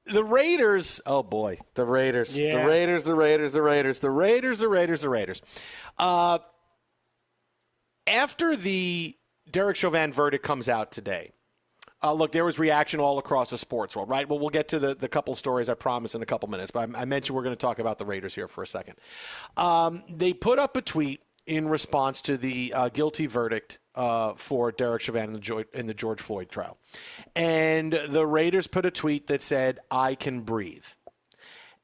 The Raiders, oh boy, the Raiders, Yeah. the Raiders. After the Derek Chauvin verdict comes out today, look, there was reaction all across the sports world, right? Well, we'll get to the couple stories, I promise, in a couple minutes, but I mentioned we're going to talk about the Raiders here for a second. They put up a tweet in response to the guilty verdict for Derek Chauvin in the George Floyd trial. And the Raiders put a tweet that said, "I can breathe."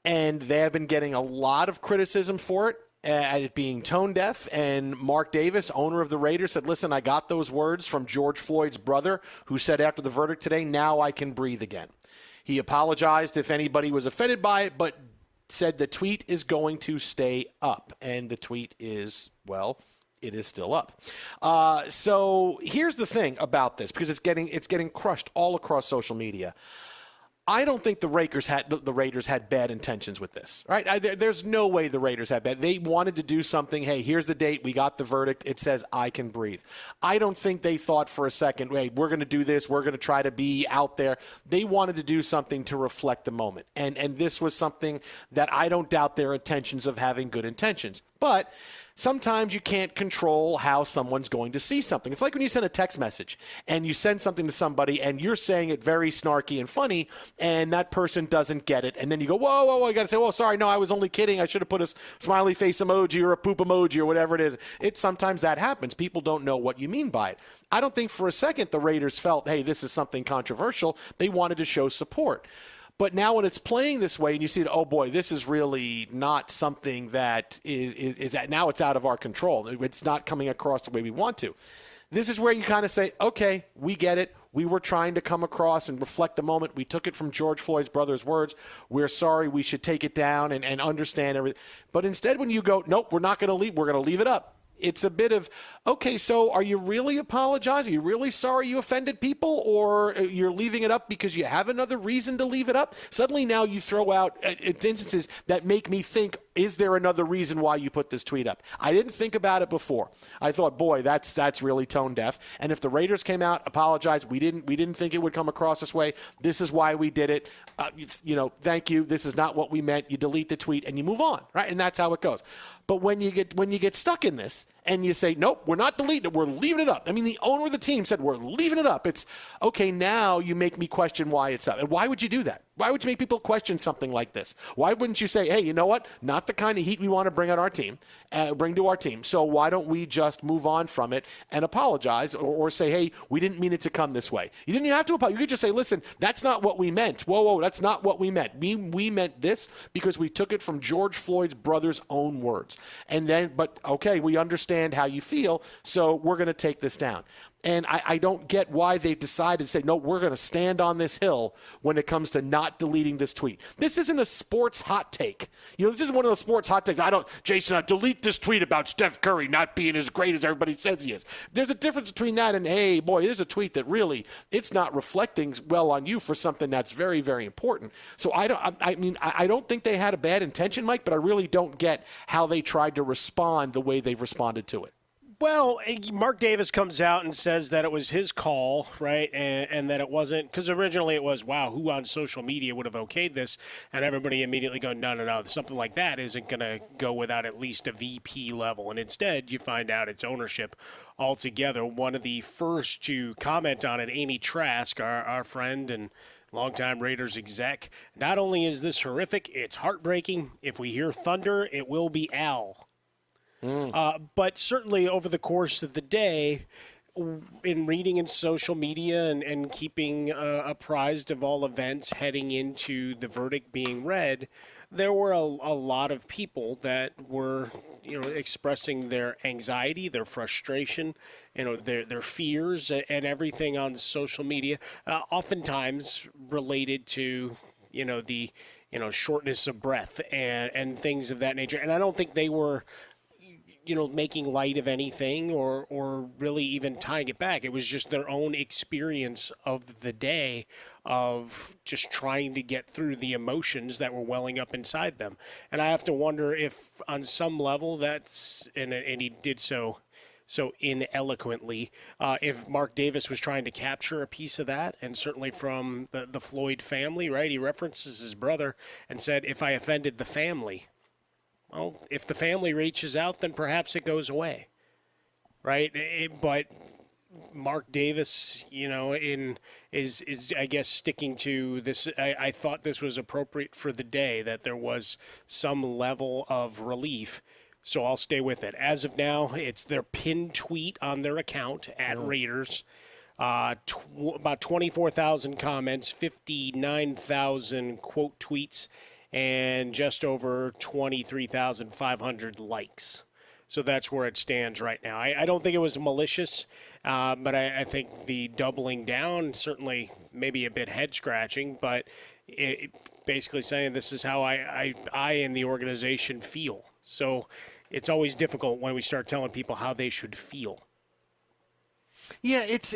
And they have been getting a lot of criticism for it, at it being tone deaf. And Mark Davis, owner of the Raiders, said, "Listen, I got those words from George Floyd's brother, who said after the verdict today, now I can breathe again." He apologized if anybody was offended by it, but said the tweet is going to stay up. And the tweet is, well, it is still up. So here's the thing about this, because it's getting crushed all across social media. I don't think the Raiders had bad intentions with this, right? There's no way the Raiders had bad. They wanted to do something. Hey, here's the date. We got the verdict. It says I can breathe. I don't think they thought for a second, hey, we're going to do this. We're going to try to be out there. They wanted to do something to reflect the moment. And this was something that I don't doubt their intentions of having good intentions. But sometimes you can't control how someone's going to see something. It's like when you send a text message and you send something to somebody and you're saying it very snarky and funny, and that person doesn't get it. And then you go, whoa, I got to say, well, sorry, no, I was only kidding. I should have put a smiley face emoji or a poop emoji or whatever it is. Sometimes that happens. People don't know what you mean by it. I don't think for a second the Raiders felt, hey, this is something controversial. They wanted to show support. But now when it's playing this way and you see, oh, boy, this is really not something that is now it's out of our control. It's not coming across the way we want to. This is where you kind of say, okay, we get it. We were trying to come across and reflect the moment. We took it from George Floyd's brother's words. We're sorry. We should take it down and understand everything. But instead, when you go, nope, we're not going to leave. We're going to leave it up. It's a bit of, okay, so are you really apologizing? Are you really sorry you offended people? Or you're leaving it up because you have another reason to leave it up? Suddenly now you throw out instances that make me think, is there another reason why you put this tweet up? I didn't think about it before. I thought, boy, that's really tone deaf. And if the Raiders came out, apologized, we didn't think it would come across this way. This is why we did it. Thank you. This is not what we meant. You delete the tweet and you move on, right? And that's how it goes. But when you get stuck in this and you say, nope, we're not deleting it, we're leaving it up. I mean, the owner of the team said, we're leaving it up. It's, okay, now you make me question why it's up. And why would you do that? Why would you make people question something like this? Why wouldn't you say, hey, you know what? Not the kind of heat we want to bring on our team, bring to our team. So why don't we just move on from it and apologize or say, hey, we didn't mean it to come this way. You didn't even have to apologize. You could just say, listen, that's not what we meant. Whoa, that's not what we meant. We meant this because we took it from George Floyd's brother's own words. And then, but okay, we understand how you feel, so we're going to take this down. And I don't get why they decided to say, no, we're going to stand on this hill when it comes to not deleting this tweet. This isn't a sports hot take. This isn't one of those sports hot takes. Jason, delete this tweet about Steph Curry not being as great as everybody says he is. There's a difference between that and, hey, boy, there's a tweet that really, it's not reflecting well on you for something that's very, very important. So I don't think they had a bad intention, Mike, but I really don't get how they tried to respond the way they've responded to it. Well, Mark Davis comes out and says that it was his call, right, and that it wasn't, because originally it was, wow, who on social media would have okayed this? And everybody immediately going, no, something like that isn't going to go without at least a VP level. And instead, you find out it's ownership altogether. One of the first to comment on it, Amy Trask, our friend and longtime Raiders exec, not only is this horrific, it's heartbreaking. If we hear thunder, it will be Al. But certainly over the course of the day, in reading in social media and keeping apprised of all events heading into the verdict being read, there were a lot of people that were, expressing their anxiety, their frustration, their fears and everything on social media, oftentimes related to, the, shortness of breath and things of that nature. And I don't think they were making light of anything or really even tying it back. It was just their own experience of the day of just trying to get through the emotions that were welling up inside them. And I have to wonder if on some level that's, and he did so so ineloquently. If Mark Davis was trying to capture a piece of that, and certainly from the Floyd family, right? He references his brother and said, if I offended the family, well, if the family reaches out, then perhaps it goes away, right? But Mark Davis, is I guess sticking to this. I thought this was appropriate for the day, that there was some level of relief. So I'll stay with it. As of now, it's their pinned tweet on their account at Raiders. About 24,000 comments, 59,000 quote tweets, and just over 23,500 likes. So that's where it stands right now. I don't think it was malicious, but I think the doubling down, certainly maybe a bit head-scratching, but it basically saying this is how I and the organization feel. So it's always difficult when we start telling people how they should feel. Yeah, it's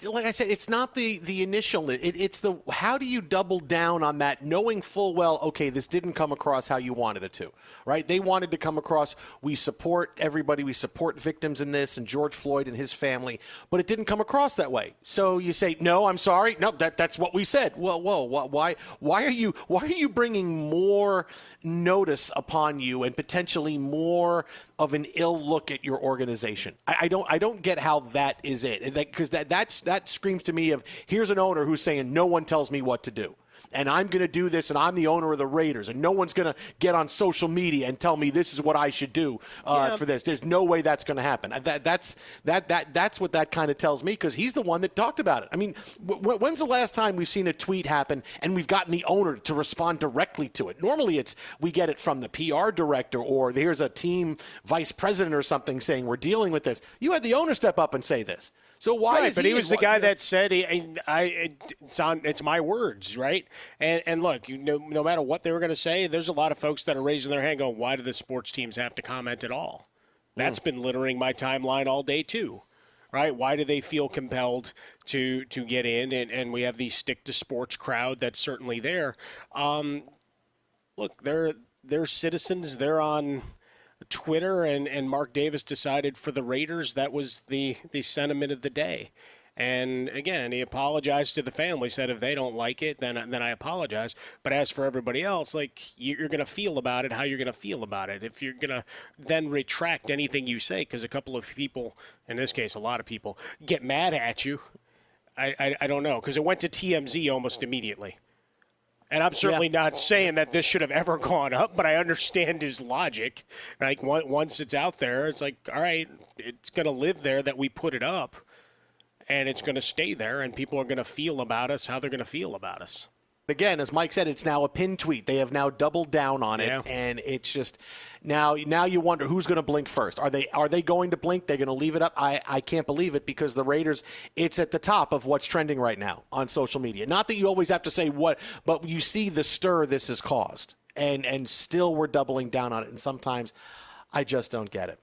like I said, it's not the initial. It's the how do you double down on that, knowing full well, okay, this didn't come across how you wanted it to, right? They wanted to come across, we support everybody, we support victims in this, and George Floyd and his family, but it didn't come across that way. So you say, no, I'm sorry, no, that's what we said. Well, whoa, why are you bringing more notice upon you and potentially more of an ill look at your organization? I don't get how that is it. Because that screams to me of, here's an owner who's saying no one tells me what to do, and I'm going to do this, and I'm the owner of the Raiders, and no one's going to get on social media and tell me this is what I should do for this. There's no way that's going to happen. That's what that kind of tells me, because he's the one that talked about it. I mean, when's the last time we've seen a tweet happen and we've gotten the owner to respond directly to it? Normally we get it from the PR director, or here's a team vice president or something saying we're dealing with this. You had the owner step up and say this. So why right, is but he was the guy that said, it's my words, right? And look, no matter what they were going to say, there's a lot of folks that are raising their hand going, why do the sports teams have to comment at all? That's been littering my timeline all day too, right? Why do they feel compelled to get in? And we have the stick to sports crowd that's certainly there. Look, they're citizens. They're on Twitter, and Mark Davis decided for the Raiders that was the sentiment of the day. And again, he apologized to the family, said if they don't like it, then I apologize. But as for everybody else, like, you're going to feel about it how you're going to feel about it. If you're going to then retract anything you say, because a couple of people, in this case a lot of people, get mad at you, I don't know, because it went to TMZ almost immediately. And I'm certainly not saying that this should have ever gone up, but I understand his logic. Like, once it's out there, it's like, all right, it's going to live there that we put it up, and it's going to stay there, and people are going to feel about us how they're going to feel about us. Again, as Mike said, it's now a pinned tweet. They have now doubled down on it, and it's just now you wonder who's going to blink first. Are they going to blink? They're going to leave it up? I can't believe it, because the Raiders, it's at the top of what's trending right now on social media. Not that you always have to say what, but you see the stir this has caused, and still we're doubling down on it, and sometimes I just don't get it.